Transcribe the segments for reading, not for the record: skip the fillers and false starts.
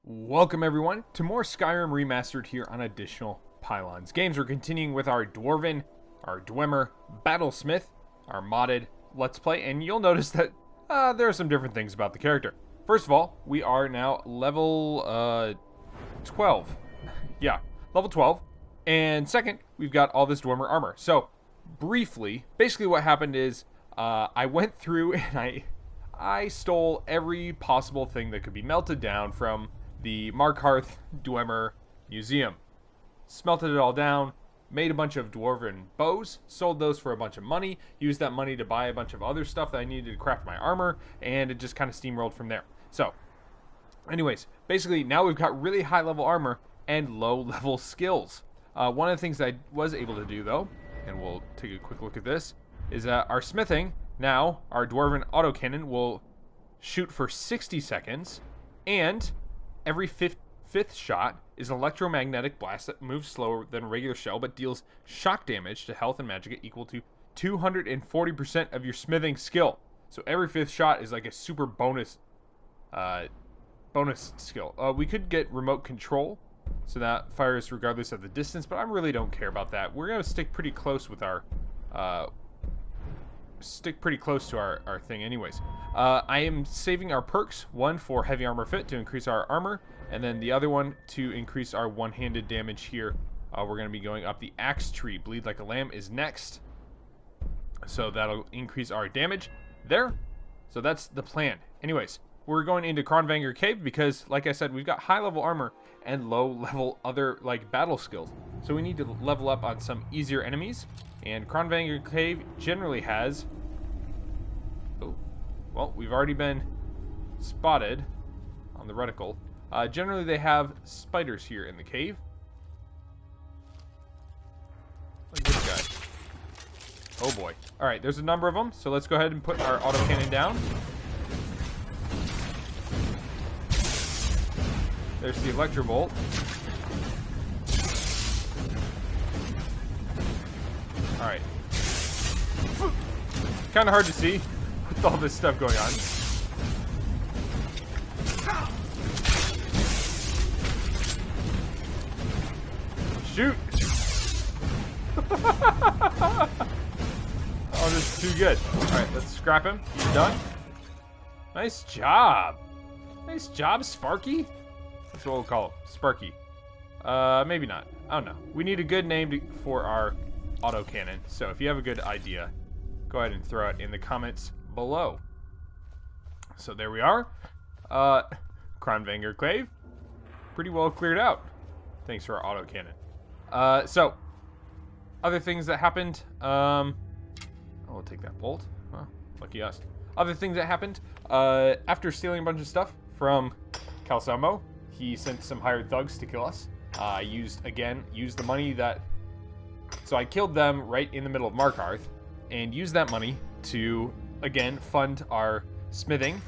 Welcome everyone to more Skyrim Remastered here on Additional Pylons Games. We're continuing with our Dwemer Battlesmith, our modded Let's Play, and you'll notice that there are some different things about the character. First of all, we are now level 12. Yeah, level 12. And second, we've got all this Dwemer armor. So, briefly, basically what happened is I went through and I stole every possible thing that could be melted down from the Markarth Dwemer Museum. Smelted it all down, made a bunch of dwarven bows, sold those for a bunch of money, used that money to buy a bunch of other stuff that I needed to craft my armor, and it just kind of steamrolled from there. So, anyways, basically now we've got really high level armor and low level skills. One of the things that I was able to do though, and we'll take a quick look at this, is that our smithing, now our dwarven autocannon will shoot for 60 seconds, and every fifth shot is an electromagnetic blast that moves slower than a regular shell but deals shock damage to health and magic equal to 240% of your smithing skill. So every fifth shot is like a super bonus skill. We could get remote control, so that fires regardless of the distance, but I really don't care about that. We're going to stick pretty close with our our thing anyways. I am saving our perks, one for heavy armor fit to increase our armor, and then the other one to increase our one-handed damage here. We're going to be going up the axe tree. Bleed like a lamb is next, so that'll increase our damage there. So that's the plan. Anyways, we're going into Cragvane Cave because, like I said, we've got high level armor and low level other like battle skills, so we need to level up on some easier enemies. And Cragvane Cave generally has... Oh, well, we've already been spotted on the reticle. Generally, they have spiders here in the cave. Like this guy. Oh boy. Alright, there's a number of them, so let's go ahead and put our autocannon down. There's the electrobolt. Alright. Kind of hard to see with all this stuff going on. Shoot! Oh, this is too good. Alright, let's scrap him. He's done. Nice job. Nice job, Sparky. That's what we'll call him. Sparky. Maybe not. I don't know. We need a good name for our autocannon, so if you have a good idea, go ahead and throw it in the comments below. So there we are. Cragvane Cave, pretty well cleared out, thanks to our autocannon. So other things that happened, I'll take that bolt. Well, lucky us. Other things that happened, after stealing a bunch of stuff from Calsamo, he sent some hired thugs to kill us. I used the money that... So I killed them right in the middle of Markarth and used that money to, again, fund our smithing.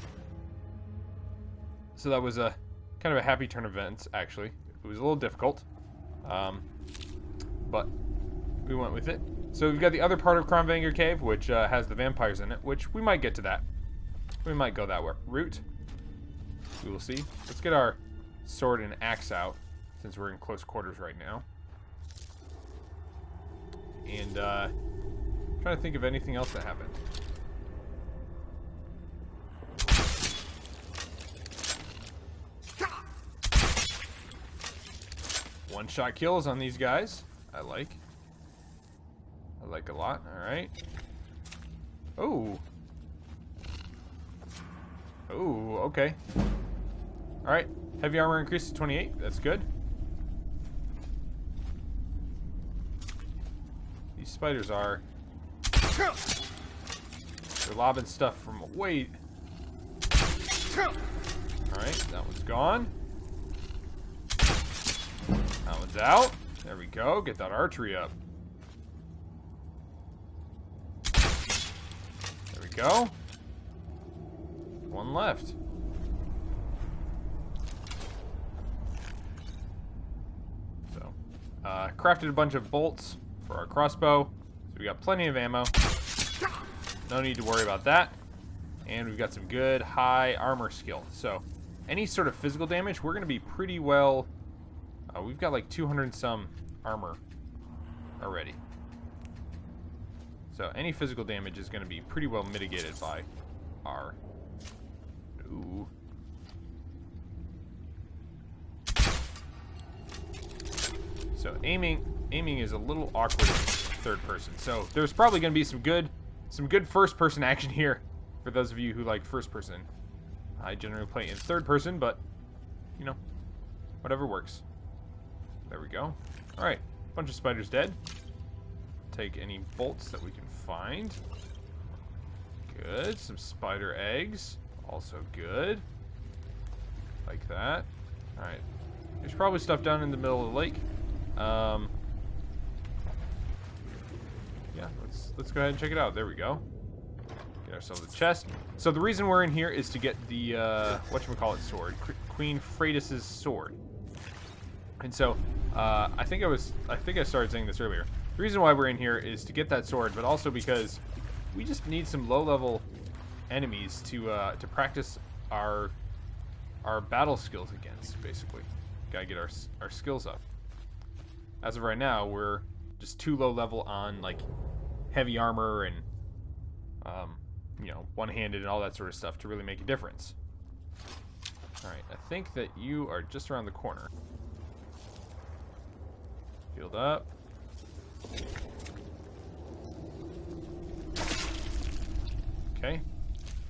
So that was a kind of a happy turn of events, actually. It was a little difficult, but we went with it. So we've got the other part of Cragvane Cave, which has the vampires in it, which we might get to that. We might go that route. We will see. Let's get our sword and axe out, since we're in close quarters right now. And trying to think of anything else that happened. One-shot kills on these guys. I like a lot. All right. Oh. Oh, okay. All right. Heavy armor increased to 28. That's good. These spiders are... They're lobbing stuff from way... Alright, that one's gone. That one's out. There we go. Get that archery up. There we go. One left. So, crafted a bunch of bolts for our crossbow, so we got plenty of ammo. No need to worry about that. And we've got some good high armor skill. So any sort of physical damage, we're going to be pretty well... we've got like 200 and some armor already. So any physical damage is going to be pretty well mitigated by our... Ooh. So aiming is a little awkward in third person. So there's probably going to be some good first person action here for those of you who like first person. I generally play in third person, but you know, whatever works. There we go. All right, bunch of spiders dead. Take any bolts that we can find. Good. Some spider eggs, also good. Like that. All right. There's probably stuff down in the middle of the lake. Yeah, let's go ahead and check it out. There we go. Get ourselves a chest. So the reason we're in here is to get the whatchamacallit sword, Queen Freydis's sword. And so I think I started saying this earlier. The reason why we're in here is to get that sword, but also because we just need some low-level enemies to practice our battle skills against. Basically, gotta get our skills up. As of right now, we're just too low level on like heavy armor and you know, one-handed and all that sort of stuff to really make a difference. All right, I think that you are just around the corner. Shield up. Okay,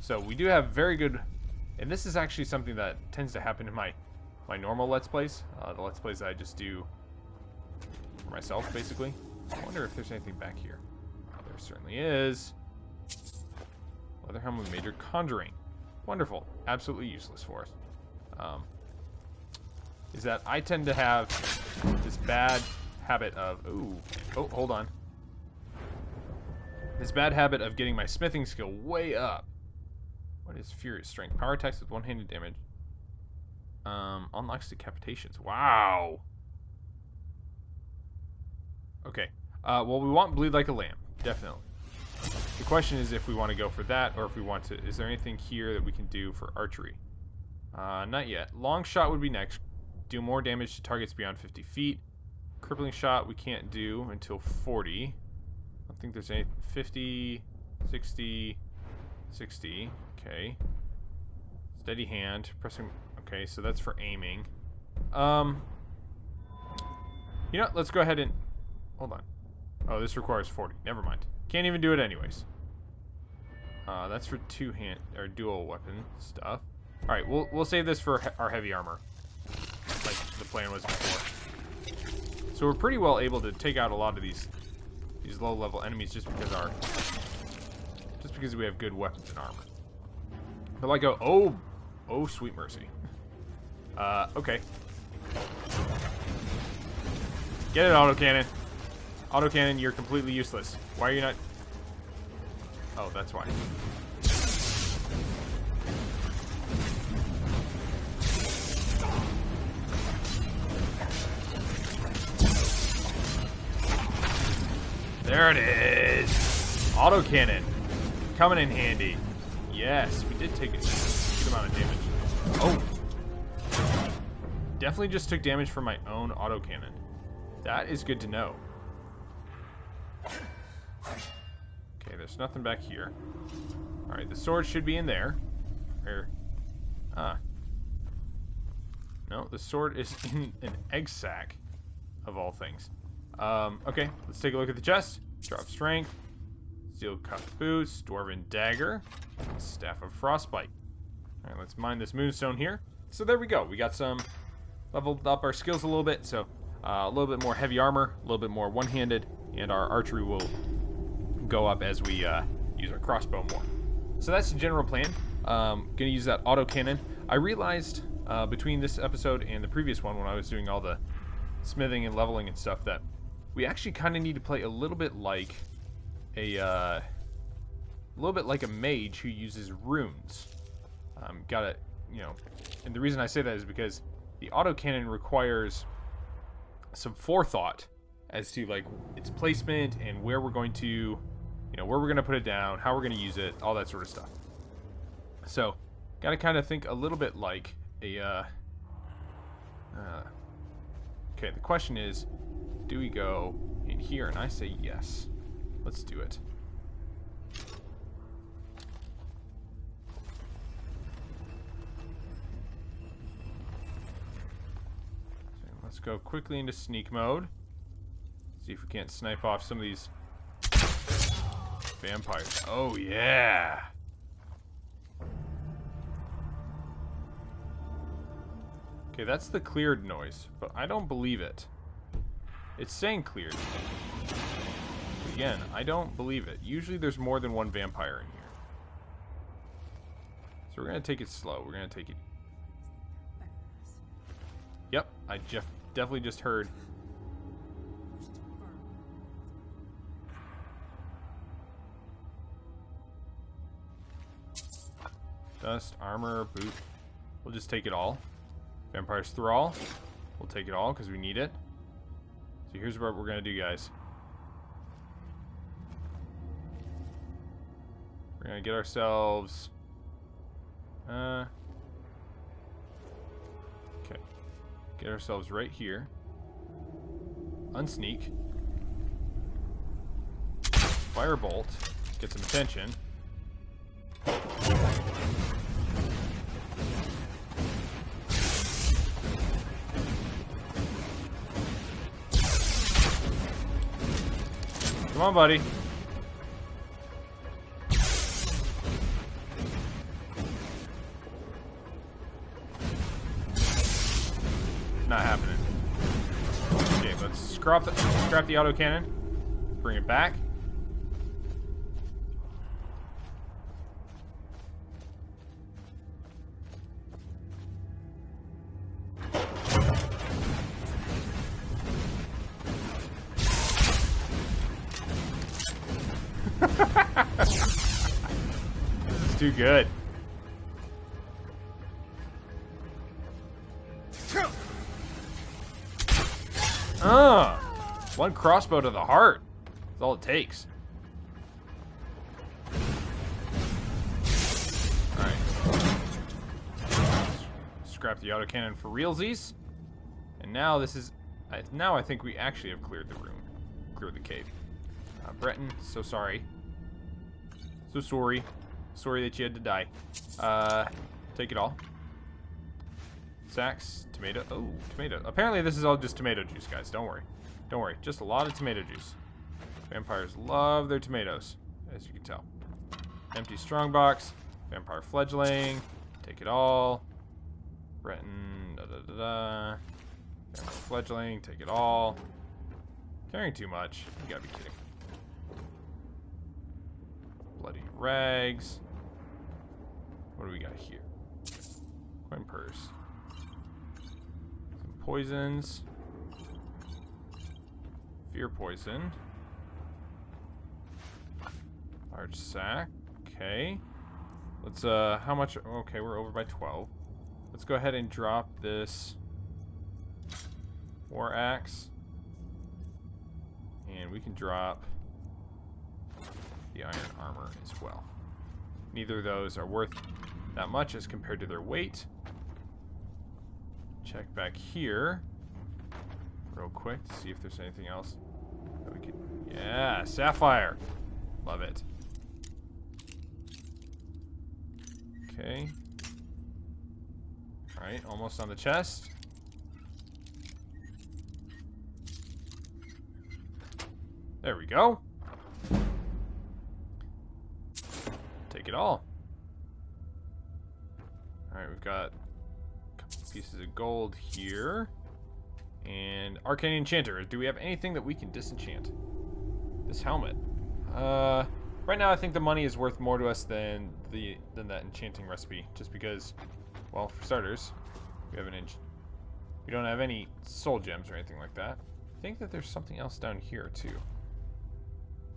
so we do have very good, and this is actually something that tends to happen in my normal Let's Plays, the Let's Plays that I just do for myself, basically. I wonder if there's anything back here. Oh, there certainly is. Leather helmet with major conjuring. Wonderful. Absolutely useless for us. Is that I tend to have this bad habit of... Ooh. Oh, hold on. This bad habit of getting my smithing skill way up. What is Furious Strength? Power attacks with one-handed damage. Unlocks decapitations. Wow. Okay. Well, we want Bleed Like a Lamb. Definitely. The question is if we want to go for that, or if we want to... Is there anything here that we can do for archery? Not yet. Long shot would be next. Do more damage to targets beyond 50 feet. Crippling shot we can't do until 40. I don't think there's any... 50, 60, 60. Okay. Steady hand. Pressing... Okay, so that's for aiming. You know, let's go ahead and... Hold on. Oh, this requires 40. Never mind. Can't even do it anyways. That's for two-hand or dual weapon stuff. All right, we'll save this for our heavy armor, like the plan was before. So we're pretty well able to take out a lot of these low-level enemies just because we have good weapons and armor. But like oh sweet mercy. Okay. Get it, autocannon. Autocannon, you're completely useless. Why are you not... Oh, that's why. There it is! Autocannon. Coming in handy. Yes, we did take a good amount of damage. Oh! Definitely just took damage from my own autocannon. That is good to know. Okay, there's nothing back here. Alright, the sword should be in there. No, the sword is in an egg sack, of all things. Okay, let's take a look at the chest. Drop strength. Steel cuff boots. Dwarven dagger. Staff of frostbite. Alright, let's mine this moonstone here. So there we go. We got some... Leveled up our skills a little bit, so a little bit more heavy armor, a little bit more one-handed, and our archery will go up as we use our crossbow more. So that's the general plan. Gonna use that autocannon. I realized between this episode and the previous one, when I was doing all the smithing and leveling and stuff, that we actually kind of need to play a little bit like a mage who uses runes. Gotta, you know, and the reason I say that is because the autocannon requires some forethought as to like its placement and where we're going to, you know, where we're going to put it down, how we're going to use it, all that sort of stuff. So, got to kind of think a little bit like a okay, the question is, do we go in here? And I say yes. Let's do it. So let's go quickly into sneak mode. See if we can't snipe off some of these vampires. Oh, yeah. Okay, that's the cleared noise, but I don't believe it. It's saying cleared. But again, I don't believe it. Usually there's more than one vampire in here. So we're going to take it slow. We're going to take it... Yep, I definitely just heard... Dust, armor, boot. We'll just take it all. Vampire's Thrall. We'll take it all because we need it. So here's what we're going to do, guys. We're going to get ourselves... Okay. Get ourselves right here. Unsneak. Firebolt. Get some attention. Come on, buddy. Not happening. Okay, let's scrap the autocannon. Bring it back. This is too good. One crossbow to the heart. That's all it takes. Alright. Scrap the autocannon for realsies. And now this is... now I think we actually have cleared the room. Cleared the cave. Breton, so sorry. So sorry. Sorry that you had to die. Take it all. Sacks, tomato. Oh, tomato. Apparently this is all just tomato juice, guys. Don't worry. Don't worry. Just a lot of tomato juice. Vampires love their tomatoes, as you can tell. Empty strongbox. Vampire fledgling. Take it all. Breton. Da-da-da-da. Vampire fledgling. Take it all. Carrying too much. You gotta be kidding. Bloody rags. What do we got here? Coin purse. Some poisons. Fear poison. Large sack. Okay. Let's, how much? Okay, we're over by 12. Let's go ahead and drop this war axe. And we can drop the iron armor as well. Neither of those are worth that much as compared to their weight. Check back here real quick to see if there's anything else that we could... Yeah, sapphire. Love it. Okay. Alright, almost on the chest. There we go. Take it all. Alright, we've got a couple pieces of gold here. And Arcane Enchanter. Do we have anything that we can disenchant? This helmet. Right now I think the money is worth more to us than that enchanting recipe. Just because, well, for starters, we don't have any soul gems or anything like that. I think that there's something else down here too.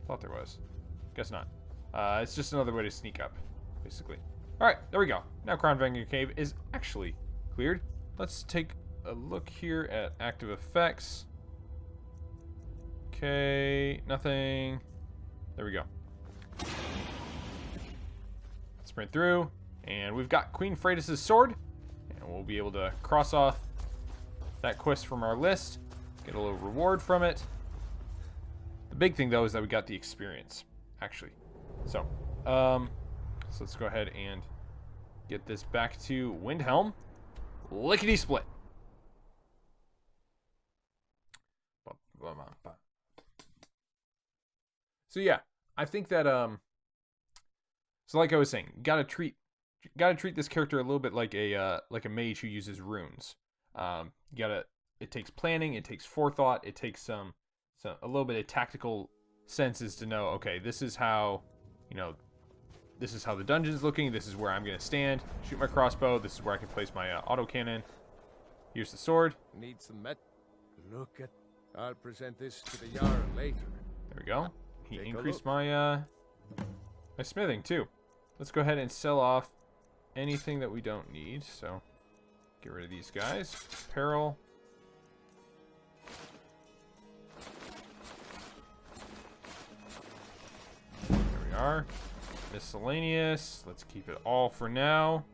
Thought there was. Guess not. It's just another way to sneak up, basically. Alright, there we go. Now Cragvane Cave is actually cleared. Let's take a look here at active effects. Okay, nothing. There we go. Sprint through, and we've got Queen Freydis' sword. And we'll be able to cross off that quest from our list, get a little reward from it. The big thing, though, is that we got the experience, actually. So let's go ahead and get this back to Windhelm. Lickety-split. So yeah, I think that so like I was saying, gotta treat this character a little bit like a mage who uses runes. It takes planning, it takes forethought, it takes a little bit of tactical senses to know, okay, this is how the dungeon's looking, this is where I'm gonna stand, shoot my crossbow, this is where I can place my autocannon. Here's the sword. Need some met. Look at. I'll present this to the Jarl later. There we go. He increased my my smithing too. Let's go ahead and sell off anything that we don't need. So get rid of these guys. Apparel. There we are. Miscellaneous. Let's keep it all for now.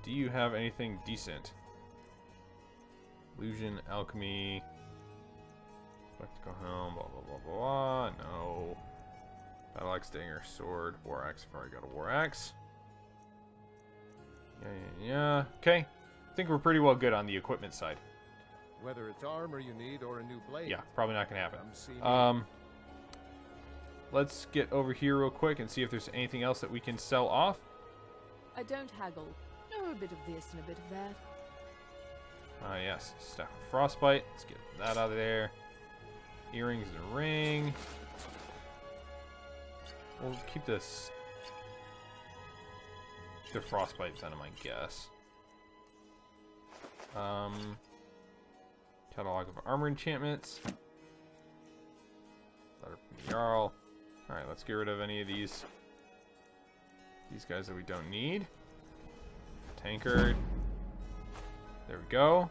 Do you have anything decent? Illusion, alchemy, spectacle helm, blah blah blah blah. No. Battle axe, dagger, sword, war axe. I've already got a war axe. Yeah. Okay. I think we're pretty well good on the equipment side. Whether it's armor you need or a new blade. Yeah, probably not gonna happen. Let's get over here real quick and see if there's anything else that we can sell off. I don't haggle. No, a bit of this and a bit of that. Yes, staff of frostbite. Let's get that out of there. Earrings and a ring. We'll keep this. The frostbite venom, I guess. Catalog of armor enchantments. Letter from the Jarl. All right, let's get rid of any of these guys that we don't need. Tankard. There we go.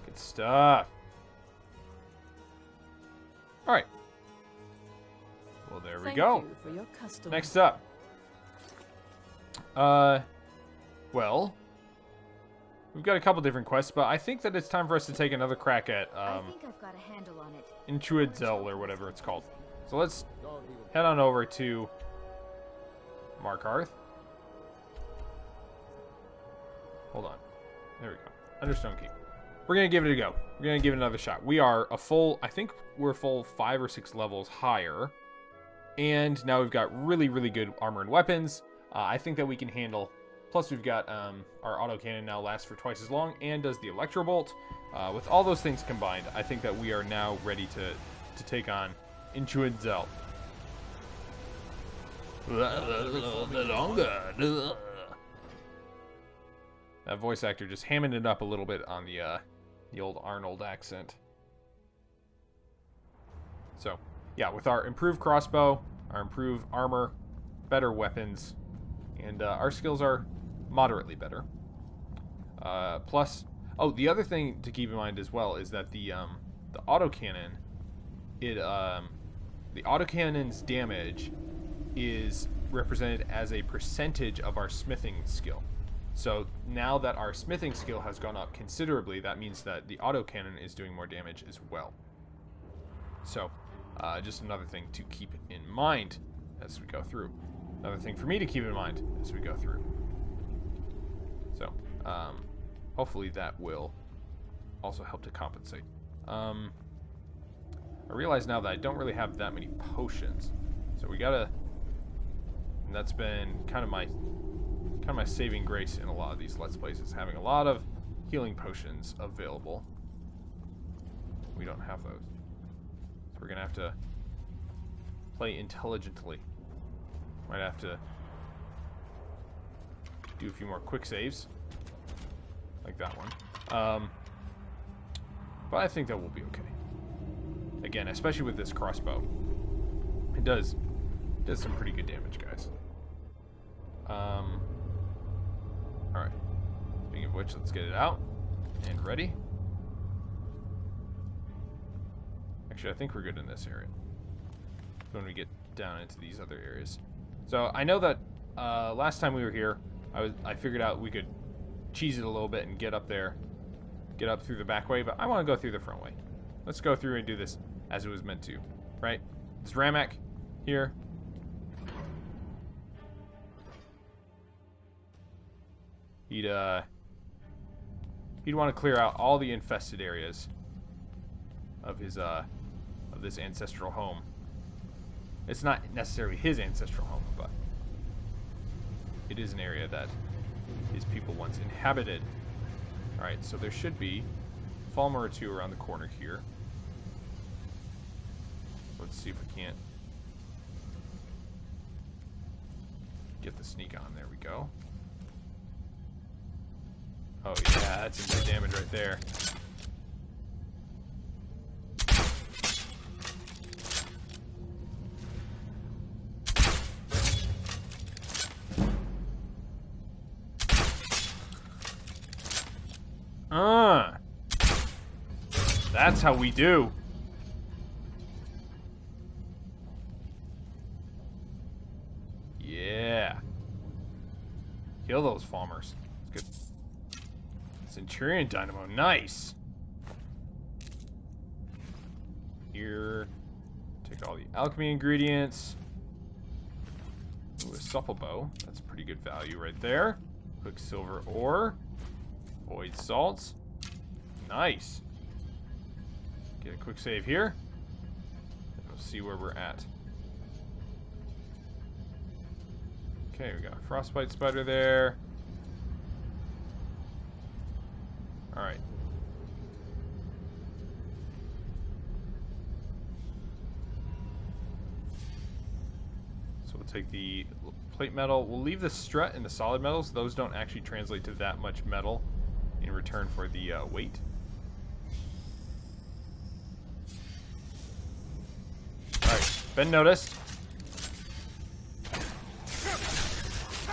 Good stuff. All right. Well, there we go. Thank you for your custom. Next up. Well, we've got a couple different quests, but I think that it's time for us to take another crack at I think I've got a handle on it. Inchuidzel or whatever it's called. So let's head on over to Markarth. Hold on. There we go. Understone Keep. We're going to give it a go. We're going to give it another shot. We are I think we're full 5 or 6 levels higher. And now we've got really, really good armor and weapons. I think that we can handle. Plus we've got our autocannon now lasts for twice as long and does the electro bolt. With all those things combined, I think that we are now ready to take on Inchuidzel. That voice actor just hamming it up a little bit on the old Arnold accent. So, yeah, with our improved crossbow, our improved armor, better weapons, and our skills are moderately better. Plus, oh, the other thing to keep in mind as well is that the autocannon, the autocannon's damage is represented as a percentage of our smithing skill. So now that our smithing skill has gone up considerably, that means that the autocannon is doing more damage as well. So, just another thing to keep in mind as we go through. Another thing for me to keep in mind as we go through. So, hopefully that will also help to compensate. I realize now that I don't really have that many potions. So we gotta... And that's been kind of my saving grace in a lot of these Let's Plays, is having a lot of healing potions available. We don't have those. So we're gonna have to play intelligently. Might have to do a few more quick saves. Like that one. But I think that will be okay. Again, especially with this crossbow. It does some pretty good damage, guys. Alright. Speaking of which, let's get it out. And ready. Actually, I think we're good in this area. When we get down into these other areas. So, I know that last time we were here, I figured out we could cheese it a little bit and get up there. Get up through the back way, but I want to go through the front way. Let's go through and do this as it was meant to, right? Dzramac here. He'd want to clear out all the infested areas of his of this ancestral home. It's not necessarily his ancestral home, but it is an area that his people once inhabited. Alright, so there should be Falmer or two around the corner here. Let's see if we can't get the sneak on. There we go. Oh yeah, that's some good damage right there. That's how we do. Yeah. Kill those Falmers. That's good. Centurion Dynamo, nice. Here, take all the alchemy ingredients. Ooh, a supple bow. That's pretty good value right there. Quicksilver ore. Void salts. Nice. Get a quick save here. And we'll see where we're at. Okay, we got a frostbite spider there. Alright. So we'll take the plate metal. We'll leave the strut and the solid metals. Those don't actually translate to that much metal in return for the weight. Alright, been noticed. There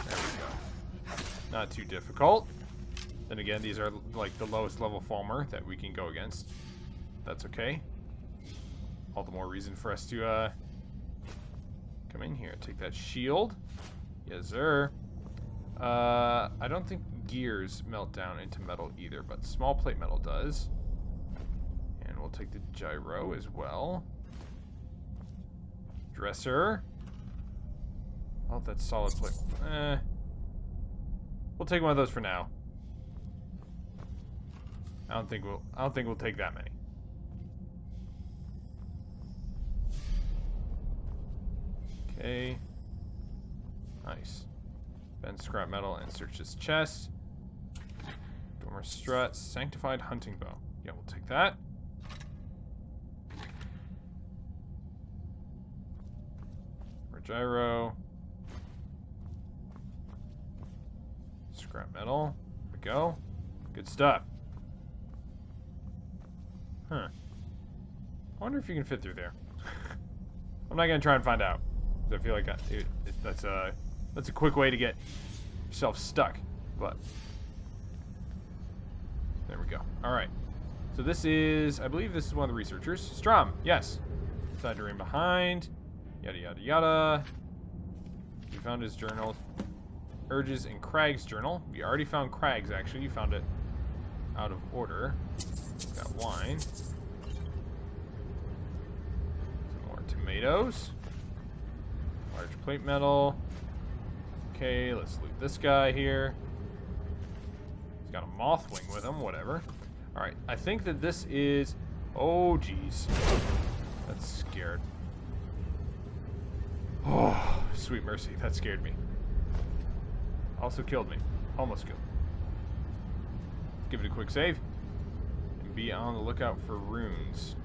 we go. Not too difficult. Then again, these are like the lowest level Falmer that we can go against. That's okay. All the more reason for us to come in here. Take that shield. Yes, sir. I don't think gears melt down into metal either, but small plate metal does. And we'll take the gyro as well. Dresser. Oh, that's solid plate. We'll take one of those for now. I don't think we'll take that many. Okay. Nice. Bend scrap metal and search his chest. Dwemer strut, sanctified hunting bow. Yeah, we'll take that. More gyro. Scrap metal. There we go. Good stuff. Huh. I wonder if you can fit through there. I'm not gonna try and find out. I feel like that's a quick way to get yourself stuck. But there we go. All right. So this is, I believe this is one of the researchers. Strom, yes. Side to behind. Yada yada yada. We found his journal. Urges in Crag's journal. We already found Crag's actually. You found it out of order. Got wine. Some more tomatoes. Large plate metal. Okay, let's loot this guy here. He's got a moth wing with him, whatever. Alright, I think that this is... Oh, jeez. That's scared. Oh, sweet mercy. That scared me. Also killed me. Almost killed me. Let's give it a quick save. And be on the lookout for runes.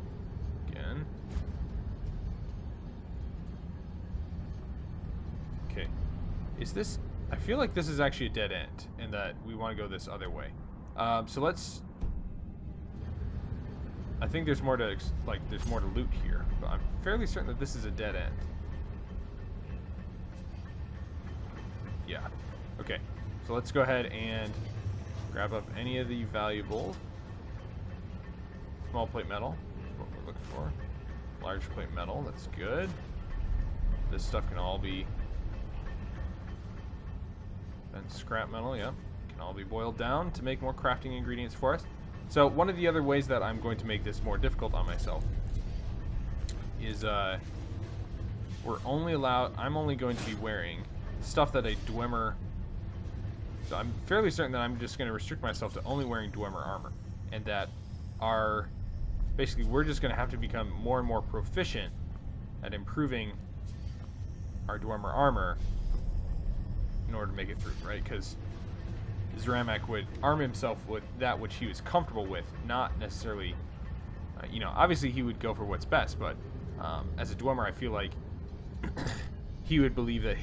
Again. Okay. Is this... I feel like this is actually a dead end, and that we want to go this other way. So let's... I think there's more to, there's more to loot here, but I'm fairly certain that this is a dead end. Yeah. Okay. So let's go ahead and grab up any of the valuables. Small plate metal, that's what we're looking for. Large plate metal, that's good. This stuff can all be... And scrap metal, yeah. can all be boiled down to make more crafting ingredients for us. So one of the other ways that I'm going to make this more difficult on myself is I'm only going to be wearing stuff that a Dwemer. So I'm fairly certain that I'm just going to restrict myself to only wearing Dwemer armor, and that basically we're just going to have to become more and more proficient at improving our Dwemer armor in order to make it through, right? Because Dzramac would arm himself with that which he was comfortable with, not necessarily, obviously he would go for what's best, but as a Dwemer, I feel like he would believe that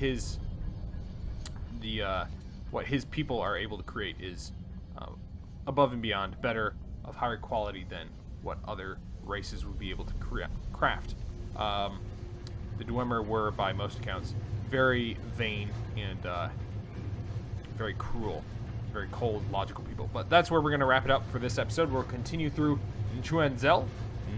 what his people are able to create is above and beyond, better, of higher quality than what other races would be able to craft. The Dwemer were, by most accounts, very vain and very cruel, very cold, logical people. But that's where we're going to wrap it up for this episode. We'll continue through Nchuenzel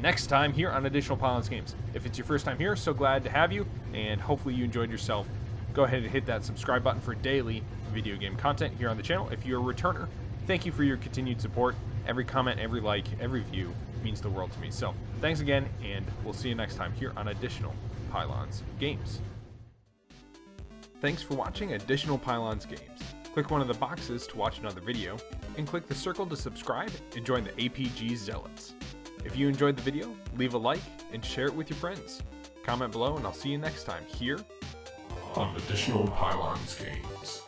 next time here on Additional Pylons Games. If it's your first time here, so glad to have you, and hopefully you enjoyed yourself. Go ahead and hit that subscribe button for daily video game content here on the channel. If you're a returner, thank you for your continued support. Every comment, every like, every view means the world to me. So thanks again, and we'll see you next time here on Additional Pylons Games. Thanks for watching Additional Pylons Games. Click one of the boxes to watch another video, and click the circle to subscribe and join the APG Zealots. If you enjoyed the video, leave a like and share it with your friends. Comment below, and I'll see you next time here on Additional Pylons Games.